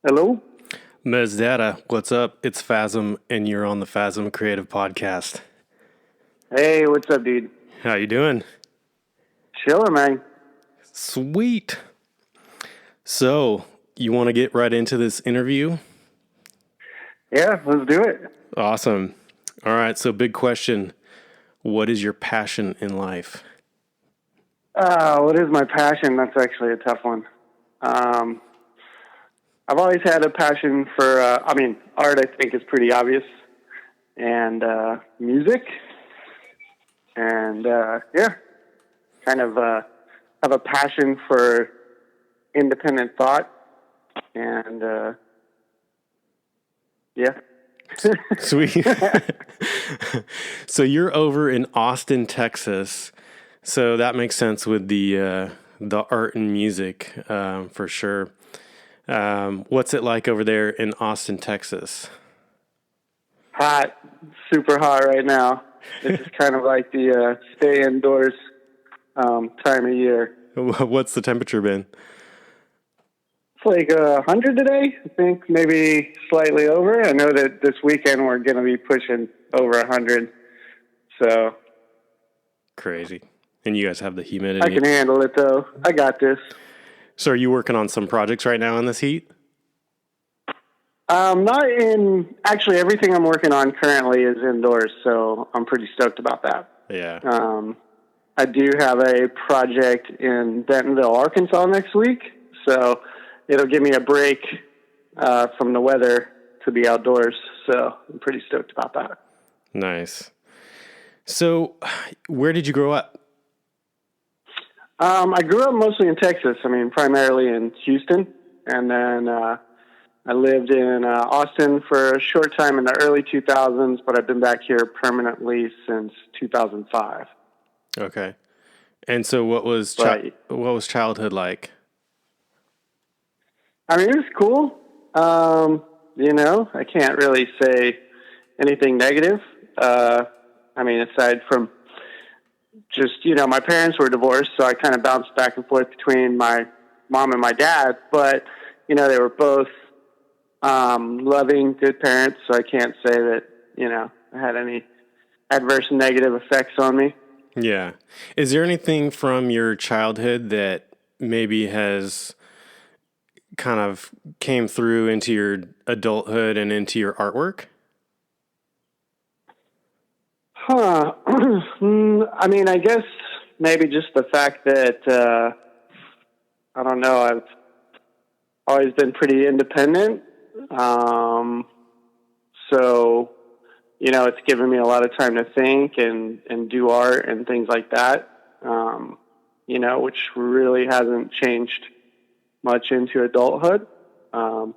Hello? Mez Data, what's up? It's Fasm, and you're on the Fasm Creative Podcast. Hey, what's up, dude? How you doing? Chilling, man. Sweet. So, you want to get right into this interview? Yeah, let's do it. Awesome. All right, so big question. What is your passion in life? What is my passion? That's actually a tough one. I've always had a passion for, art I think is pretty obvious, and music, and kind of have a passion for independent thought, and yeah. Sweet. So you're over in Austin, Texas. So that makes sense with the art and music for sure. What's it like over there in Austin, Texas? Hot, super hot right now. This is kind of like the stay indoors time of year. What's the temperature been? It's like 100 today, I think, maybe slightly over. I know that this weekend we're going to be pushing over 100. So Crazy. And you guys have the humidity. I can handle it, though. I got this. So are you working on some projects right now in this heat? Not in, actually, everything I'm working on currently is indoors, so I'm pretty stoked about that. Yeah. I do have a project in Bentonville, Arkansas next week, so it'll give me a break from the weather to be outdoors, so I'm pretty stoked about that. Nice. So where did you grow up? I grew up mostly in Texas, primarily in Houston, and then I lived in Austin for a short time in the early 2000s, but I've been back here permanently since 2005. Okay. And so what was childhood like? It was cool. I can't really say anything negative. Aside from just, my parents were divorced, so I kind of bounced back and forth between my mom and my dad, but, they were both loving, good parents, so I can't say that, I had any adverse negative effects on me. Yeah. Is there anything from your childhood that maybe has kind of came through into your adulthood and into your artwork? I guess maybe just the fact that, I've always been pretty independent. So, it's given me a lot of time to think and do art and things like that, which really hasn't changed much into adulthood. I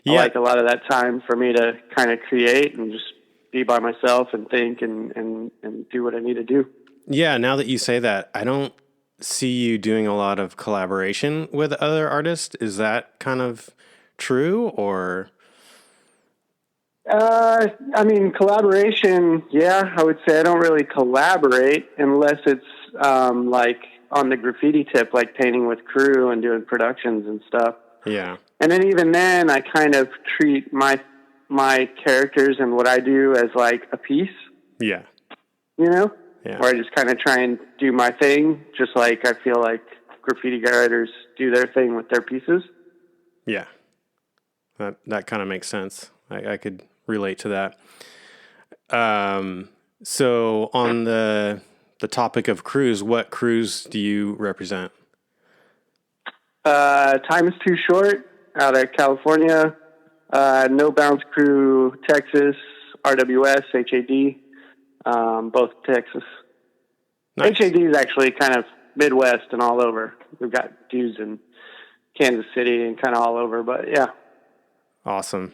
like a lot of that time for me to kind of create and just be by myself and think and do what I need to do. Yeah, now that you say that, I don't see you doing a lot of collaboration with other artists. Is that kind of true or? Collaboration, yeah, I would say I don't really collaborate unless it's like on the graffiti tip, like painting with Krew and doing productions and stuff. Yeah. And then even then, I kind of treat my characters and what I do as like a piece. Yeah. Yeah. Or I just kind of try and do my thing, just like I feel like graffiti writers do their thing with their pieces. Yeah. That kind of makes sense. I could relate to that. So on the topic of crews, what crews do you represent? Time is Too Short out of California. No Bounds Krew, Texas. RWS, HAD, both Texas. Nice. HAD is actually kind of Midwest and all over. We've got dudes in Kansas City and kind of all over, but yeah. Awesome.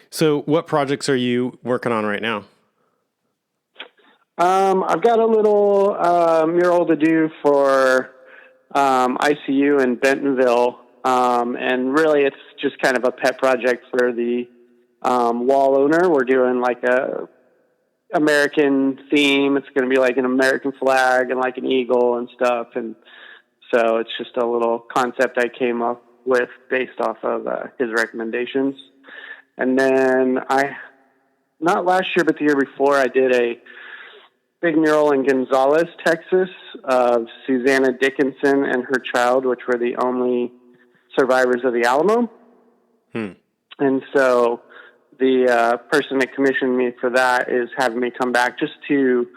So what projects are you working on right now? I've got a little mural to do for ICU in Bentonville, and really it's just kind of a pet project for the wall owner. We're doing like a American theme. It's going to be like an American flag and like an eagle and stuff, and so it's just a little concept I came up with based off of his recommendations. And then not last year, but the year before, I did a big mural in Gonzales, Texas, of Susanna Dickinson and her child, which were the only survivors of the Alamo. And so the person that commissioned me for that is having me come back just to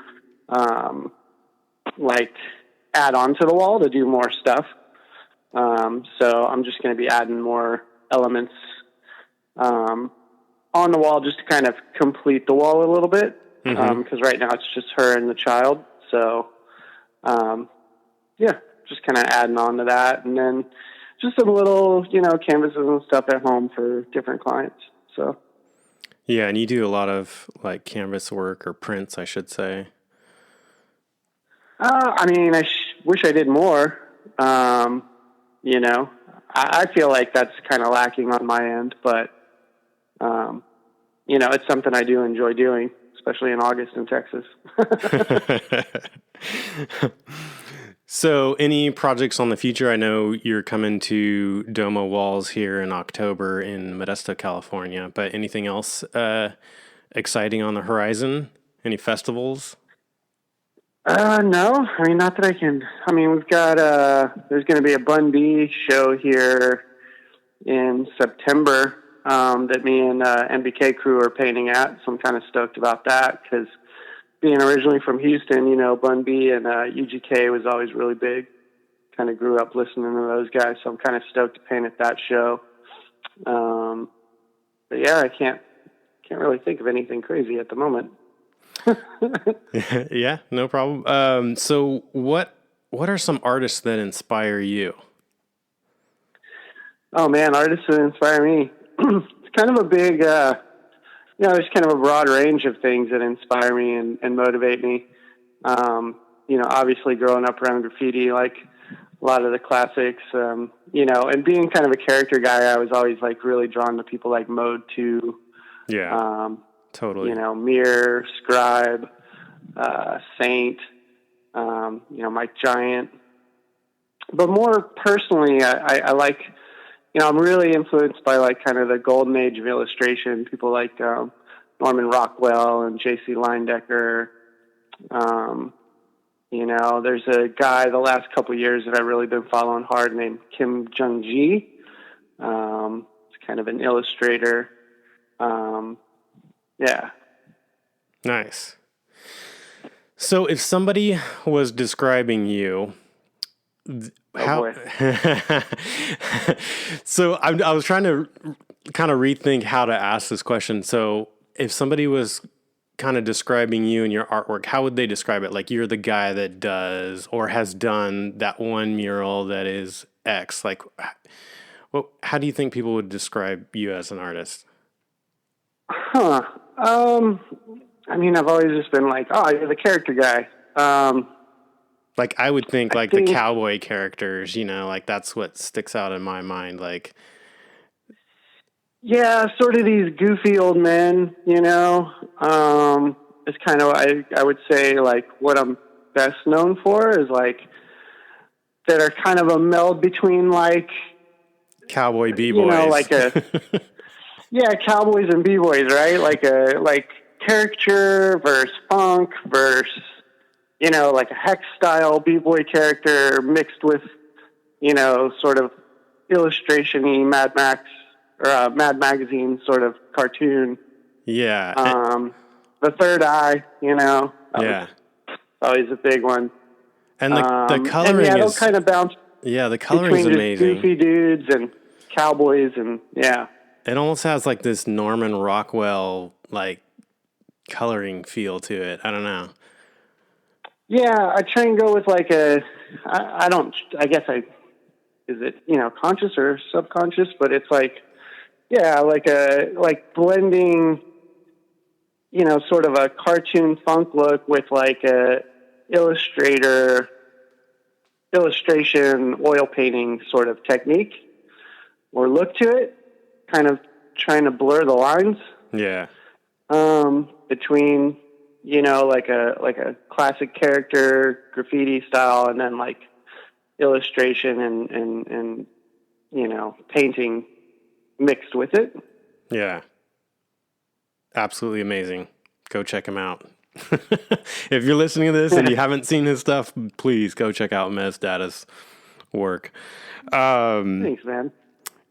add on to the wall to do more stuff. So I'm just going to be adding more elements on the wall just to kind of complete the wall a little bit. Because right now it's just her and the child. So, just kind of adding on to that. And then just some little, canvases and stuff at home for different clients. So. Yeah, and you do a lot of like canvas work or prints, I should say. I wish I did more. I feel like that's kind of lacking on my end, but, it's something I do enjoy doing, especially in August in Texas. So any projects on the future? I know you're coming to Domo Walls here in October in Modesto, California, but anything else exciting on the horizon? Any festivals? No, not that I can. We've got, there's going to be a Bun B show here in September that me and MBK Krew are painting at. So I'm kind of stoked about that because being originally from Houston, Bun B and UGK was always really big. Kind of grew up listening to those guys, so I'm kind of stoked to paint at that show. But yeah, I can't really think of anything crazy at the moment. Yeah, no problem. So what are some artists that inspire you? Oh man, artists that inspire me. It's kind of a big, there's kind of a broad range of things that inspire me and motivate me. Obviously growing up around graffiti, like a lot of the classics, and being kind of a character guy, I was always like really drawn to people like Mode 2. Yeah, totally. Mirror, Scribe, Saint, Mike Giant. But more personally, I like, I'm really influenced by like kind of the golden age of illustration, people like Norman Rockwell and J.C. Leyendecker. There's a guy the last couple of years that I've really been following hard named Kim Jung-ji. It's kind of an illustrator. Yeah. Nice. So if somebody was describing you, So I was trying to kind of rethink how to ask this question. So if somebody was kind of describing you and your artwork, how would they describe it? Like you're the guy that does or has done that one mural that is X. Like, how do you think people would describe you as an artist? I've always just been like, oh, you're the character guy. Like I would think like the cowboy characters, like that's what sticks out in my mind. Like, yeah, sort of these goofy old men, it's kind of, I would say like what I'm best known for is like that are kind of a meld between like cowboy b-boys, like cowboys and b-boys, right? Like caricature versus funk versus, like a hex style b-boy character mixed with, sort of illustration-y Mad Max or Mad Magazine sort of cartoon. Yeah. The third eye, yeah, always a big one. And the coloring it'll kind of bounce. Yeah, the coloring is amazing. Goofy dudes and cowboys and yeah. It almost has like this Norman Rockwell like coloring feel to it. I don't know. Yeah, I try and go with like is it, conscious or subconscious, but it's like, yeah, like blending, sort of a cartoon funk look with like a illustration, oil painting sort of technique or look to it, kind of trying to blur the lines. Yeah. Between, like a classic character graffiti style and then like illustration and painting mixed with it. Yeah. Absolutely amazing. Go check him out. If you're listening to this and you haven't seen his stuff, please go check out Mez Data's work. Thanks, man.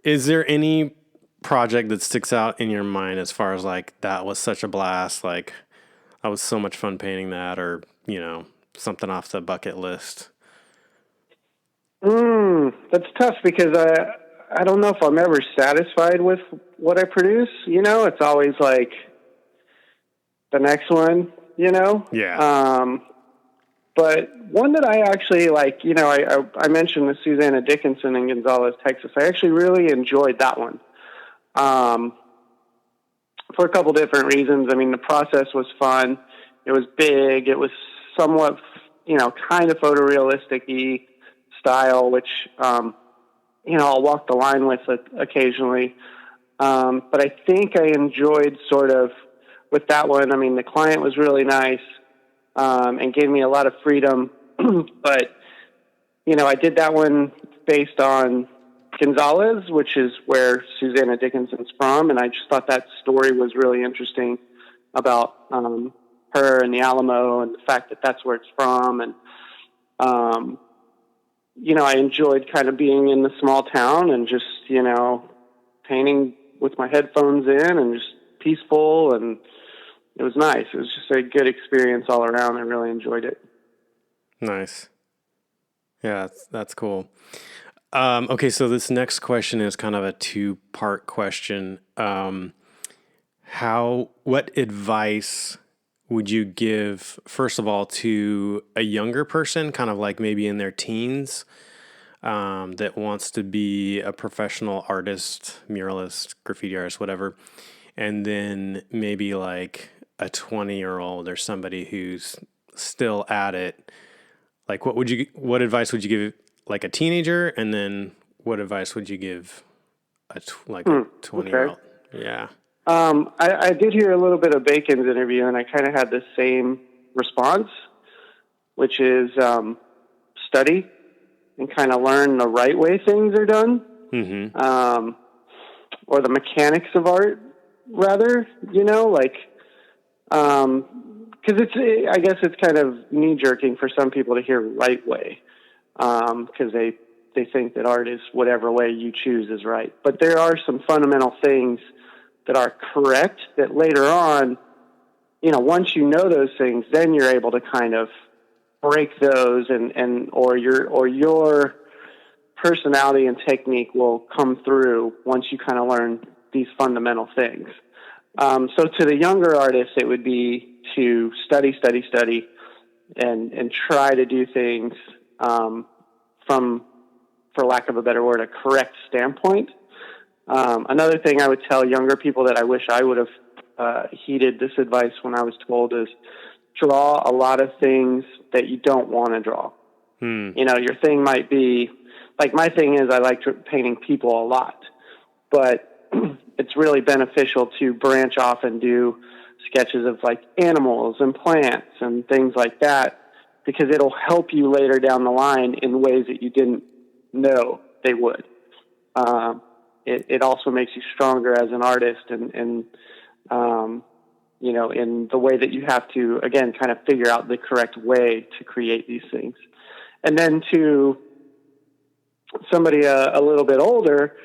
Is there any project that sticks out in your mind as far as like, that was such a blast, like that was so much fun painting that, or, something off the bucket list? That's tough because I don't know if I'm ever satisfied with what I produce. It's always like the next one, Yeah. But one that I actually like, I mentioned the Susanna Dickinson in Gonzales, Texas. I actually really enjoyed that one. For a couple different reasons. I mean, the process was fun. It was big. It was somewhat, kind of photorealistic-y style, which, I'll walk the line with it occasionally. But I think I enjoyed sort of with that one. I mean, the client was really nice, and gave me a lot of freedom. But, I did that one based on Gonzales, which is where Susanna Dickinson's from. And I just thought that story was really interesting about, her and the Alamo and the fact that that's where it's from. And, I enjoyed kind of being in the small town and just, painting with my headphones in and just peaceful. And it was nice. It was just a good experience all around. I really enjoyed it. Nice. Yeah, that's cool. Okay, so this next question is kind of a two-part question. What advice would you give, first of all, to a younger person, kind of like maybe in their teens, that wants to be a professional artist, muralist, graffiti artist, whatever, and then maybe like a 20-year-old or somebody who's still at it? Like, what advice would you give like a teenager, and then what advice would you give a 20-year-old? Okay. Yeah. I did hear a little bit of Bacon's interview, and I kind of had the same response, which is study and kind of learn the right way things are done, or the mechanics of art, rather. Because I guess it's kind of knee-jerking for some people to hear right way, because they think that art is whatever way you choose is right. But there are some fundamental things that are correct that later on, once you know those things, then you're able to kind of break those or your personality and technique will come through once you kind of learn these fundamental things. So to the younger artists, it would be to study, and try to do things from, for lack of a better word, a correct standpoint. Another thing I would tell younger people that I wish I would have heeded this advice when I was told is draw a lot of things that you don't want to draw. Your thing might be, like my thing is I like painting people a lot, but it's really beneficial to branch off and do sketches of like animals and plants and things like that, because it'll help you later down the line in ways that you didn't know they would. It also makes you stronger as an artist and in the way that you have to, again, kind of figure out the correct way to create these things. And then to somebody a little bit older,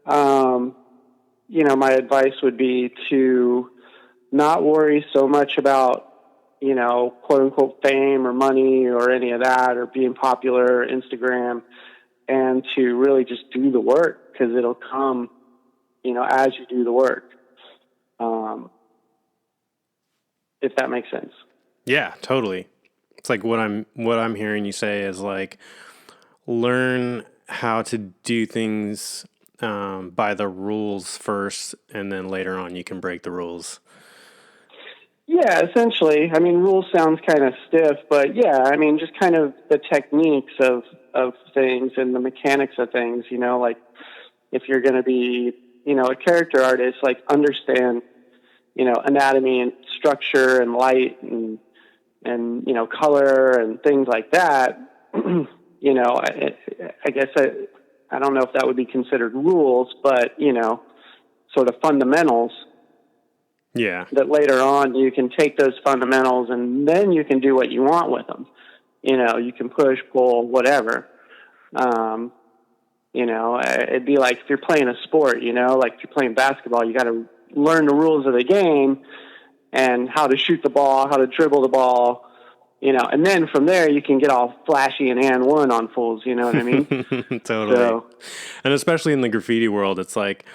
my advice would be to not worry so much about, quote unquote fame or money or any of that, or being popular or Instagram, and to really just do the work, because it'll come, as you do the work. If that makes sense. Yeah, totally. It's like what I'm hearing you say is like, learn how to do things by the rules first, and then later on you can break the rules. Yeah, essentially. I mean, rules sounds kind of stiff, but yeah, I mean, just kind of the techniques of things and the mechanics of things, like if you're going to be, a character artist, like understand, anatomy and structure and light and color and things like that. I guess I don't know if that would be considered rules, but, sort of fundamentals. Yeah. That later on you can take those fundamentals and then you can do what you want with them. You can push, pull, whatever. It'd be like if you're playing a sport, like if you're playing basketball, you got to learn the rules of the game and how to shoot the ball, how to dribble the ball, and then from there you can get all flashy and one on fools, you know what I mean? Totally. So, and especially in the graffiti world, it's like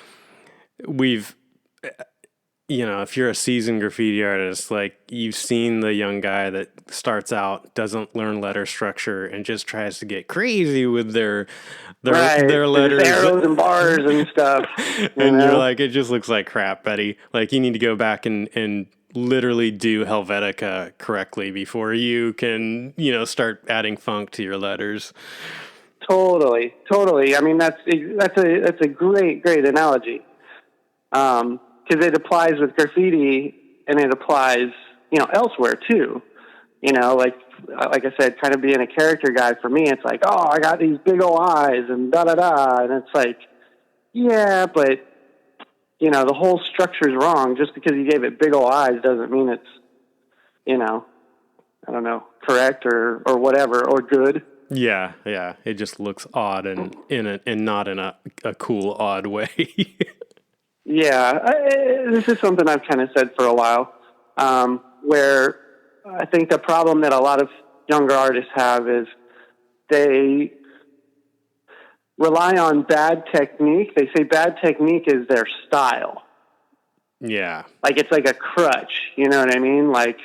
if you're a seasoned graffiti artist, like you've seen the young guy that starts out, doesn't learn letter structure and just tries to get crazy with their letters, arrows and bars and stuff. And you're like, it just looks like crap, buddy. Like you need to go back and literally do Helvetica correctly before you can, start adding funk to your letters. Totally. I mean, that's a great analogy. Because it applies with graffiti and it applies, elsewhere too. Like I said, kind of being a character guy for me, it's like, oh, I got these big old eyes and da-da-da. And it's like, yeah, but, the whole structure's wrong. Just because you gave it big old eyes doesn't mean it's, I don't know, correct or whatever, or good. Yeah. It just looks odd and not in a cool, odd way. Yeah, this is something I've kind of said for a while, where I think the problem that a lot of younger artists have is they rely on bad technique. They say bad technique is their style. Yeah. Like it's like a crutch, you know what I mean? Like,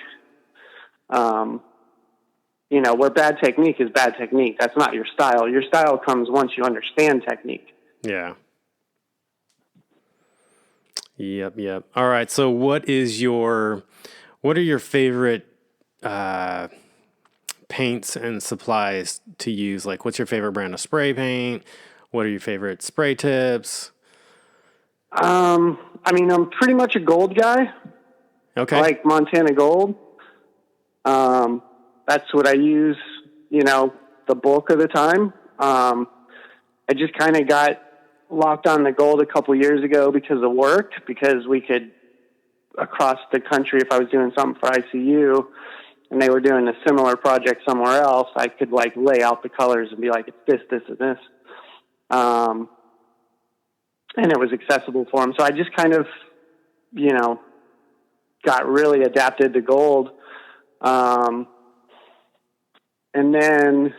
where bad technique is bad technique. That's not your style. Your style comes once you understand technique. Yeah. Yep. All right. So what are your favorite paints and supplies to use? Like what's your favorite brand of spray paint? What are your favorite spray tips? I'm pretty much a gold guy. Okay. I like Montana Gold. That's what I use, the bulk of the time. I just kind of got locked on the gold a couple years ago because of work, because we could, across the country, if I was doing something for ICU and they were doing a similar project somewhere else, I could like lay out the colors and be like, it's this, and this. And it was accessible for them. So I just kind of, got really adapted to gold. And then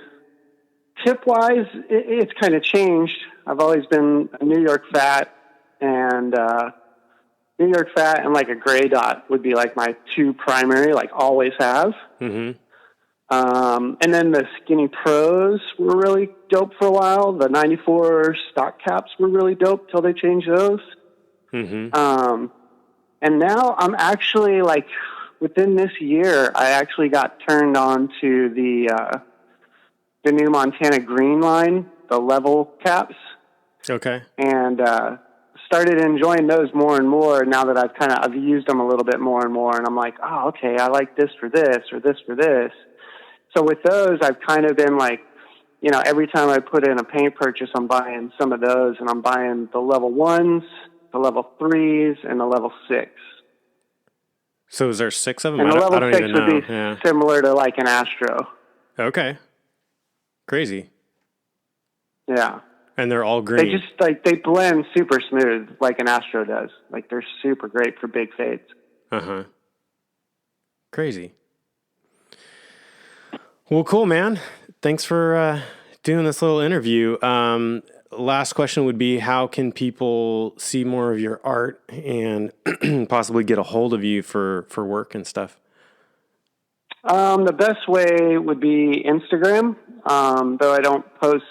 tip-wise, it's kind of changed. I've always been a New York Fat and like a gray dot would be like my two primary, like always have. Mm-hmm. And then the Skinny Pros were really dope for a while. The 94 stock caps were really dope till they changed those. Mm-hmm. And now I'm actually like, within this year, I actually got turned on to the new Montana Green line, the level caps. Okay. And started enjoying those more and more now that I've used them a little bit more and more. And I'm like, oh, okay, I like this for this or this for this. So with those, I've kind of been like, every time I put in a paint purchase, I'm buying some of those, and I'm buying the level 1s, the level 3s, and the level 6. So is there 6 of them? And the level 6 would be Yeah. similar to like an Astro. Okay. Crazy. Yeah. And they're all green. They just they blend super smooth like an Astro does. Like they're super great for big fades. Uh-huh. Crazy. Well, cool, man. Thanks for doing this little interview. Last question would be, how can people see more of your art and possibly get a hold of you for work and stuff? The best way would be Instagram, though I don't post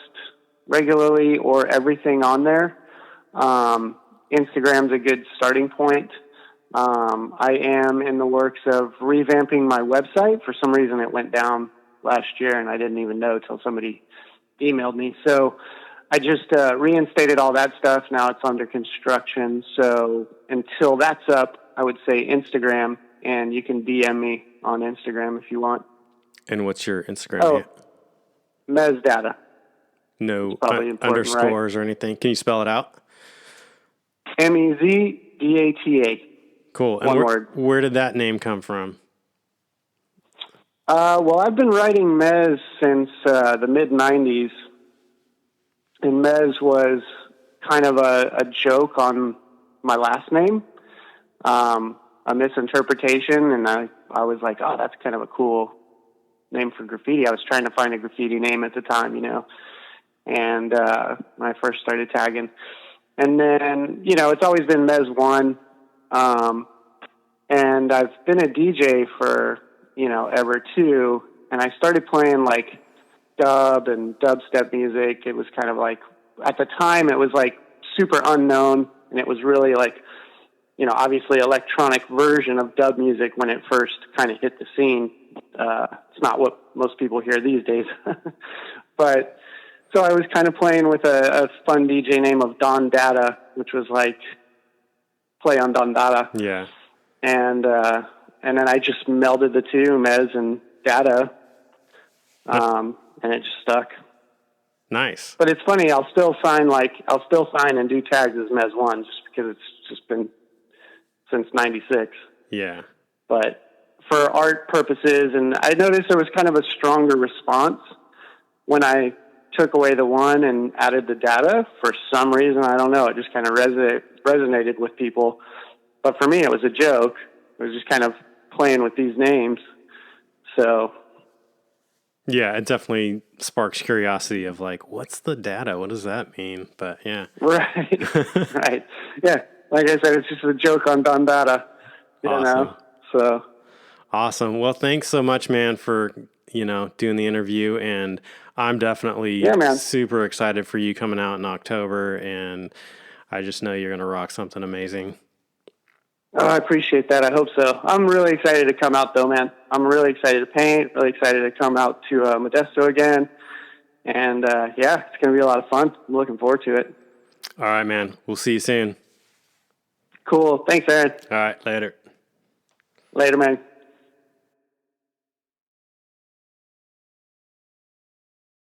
regularly or everything on there. Instagram's a good starting point. I am in the works of revamping my website. For some reason, it went down last year, and I didn't even know till somebody emailed me. So I just reinstated all that stuff. Now it's under construction. So until that's up, I would say Instagram, and you can DM me on Instagram if you want. And what's your Instagram? Oh, Mez Data. No probably important, underscores or anything. Can you spell it out? Mezdata. Cool. And One word. Where did that name come from? Well, I've been writing Mez since the mid-'90s, and Mez was kind of a joke on my last name, a misinterpretation, and I was like, oh, that's kind of a cool name for graffiti. I was trying to find a graffiti name at the time, and when I first started tagging. And then, it's always been Mez1, and I've been a DJ for, ever too, and I started playing, like, dub and dubstep music. It was kind of like, at the time, it was, like, super unknown, and it was really, like, obviously electronic version of dub music when it first kind of hit the scene. It's not what most people hear these days. But so I was kind of playing with a fun DJ name of Don Data, which was like play on Don Data. Yeah. And then I just melded the two, Mez and Data, and it just stuck. Nice. But it's funny, I'll still sign and do tags as Mez1 just because it's just been since 96. Yeah. But for art purposes, and I noticed there was kind of a stronger response when I took away the one and added the data. For some reason, I don't know, it just kind of resonated with people. But for me, it was a joke. It was just kind of playing with these names. So yeah, it definitely sparks curiosity of like, what's the data? What does that mean? But yeah. Right. Right. Yeah. Like I said, it's just a joke on Don Data. Awesome. So awesome. Well, thanks so much, man, for, doing the interview. And I'm definitely super excited for you coming out in October. And I just know you're going to rock something amazing. Oh, I appreciate that. I hope so. I'm really excited to come out, though, man. I'm really excited to paint, really excited to come out to Modesto again. And, it's going to be a lot of fun. I'm looking forward to it. All right, man. We'll see you soon. Cool. Thanks, Aaron. All right. Later. Later, man.